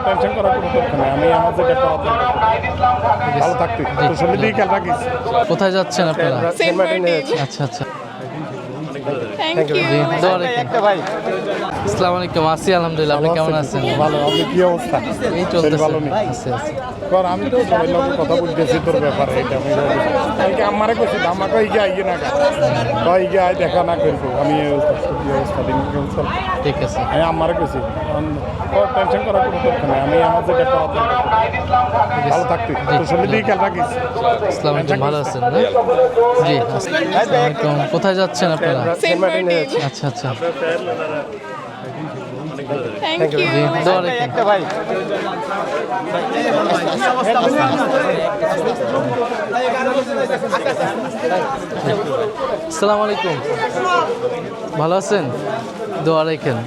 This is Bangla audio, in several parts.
টেনশন করার কোনো দরকার নেই। আমি আমার যেটা করার দরকার ভালো থাকতে শরীর দিয়ে খেয়াল রাখিস। কোথায় যাচ্ছেন আপনারা? আচ্ছা আচ্ছা থ্যাংক ইউ। আসসালামু আলাইকুম। আছি আলহামদুলিল্লাহ, আপনি কেমন আছেন? ভালো। আপনি কি অবস্থা? এই শরীর চলতেছে। ভালো নেই? আছে আছে। কর আমি তো সবাই লোকের কথা বলতেছি তোর ব্যাপারে। এটা আমি কালকে আমারে কইছি আমাকে ইয়ে আইয়ে না কই ইয়ে আই দেখা না করবো। আমি এই অবস্থা দিন চল। ঠিক আছে। আমি আমারে কইছি টেনশন করার কোনো দরকার নেই। আমি আমার যেটা করার দরকার ভালো থাকতে শরীর দিয়ে খেয়াল রাখিস। আসসালামু আলাইকুম, ভালো আছেন না? জি আসসালামু আলাইকুম। কোথায় যাচ্ছেন আপনারা? আচ্ছা আচ্ছা থ্যাংক ইউ। জি দোয়া রাখেন। আসসালামু আলাইকুম, ভালো আছেন? দোয়া রাখেন।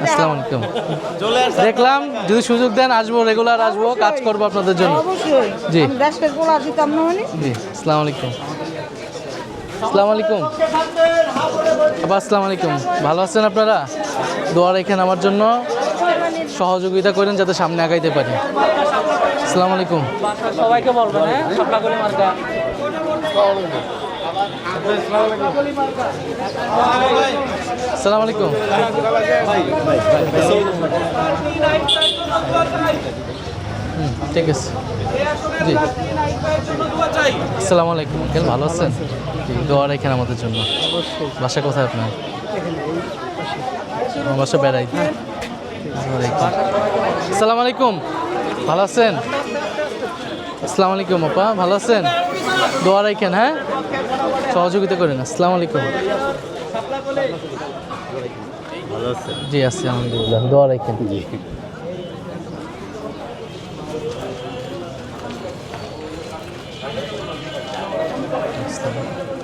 আসসালামু আলাইকুম। দেখলাম যদি সুযোগ দেন আসবো, রেগুলার আসবো, কাজ করবো আপনাদের জন্য। জি জি আসসালামু আলাইকুম। আসসালামু আলাইকুম আবার আসসালামু আলাইকুম। ভালো আছেন আপনারা? দোয়া রাখেন আমার জন্য, সহযোগিতা করেন যাতে সামনে আগাইতে পারি। আসসালামু আলাইকুম। সবাইকে বলবেন, হ্যাঁ সবগুলি মার্কা। আসসালামু আলাইকুম। ঠিক আছে জি। আসসালামু আলাইকুম আঙ্কেল, ভালো আছেন? জি দোয়া রাখেন আমাদের জন্য। বাসা কোথায় আপনার? আমার বাসা বেড়াই। আসসালামু আলাইকুম, ভালো আছেন? আসসালামু আলাইকুম আপা, ভালো আছেন? দোয়া রাখেন, হ্যাঁ সহযোগিতা করেন। আসসালামু আলাইকুম। জি আছি আলহামদুলিল্লাহ, দোয়া রাখেন। জি আসসালামু আলাইকুম।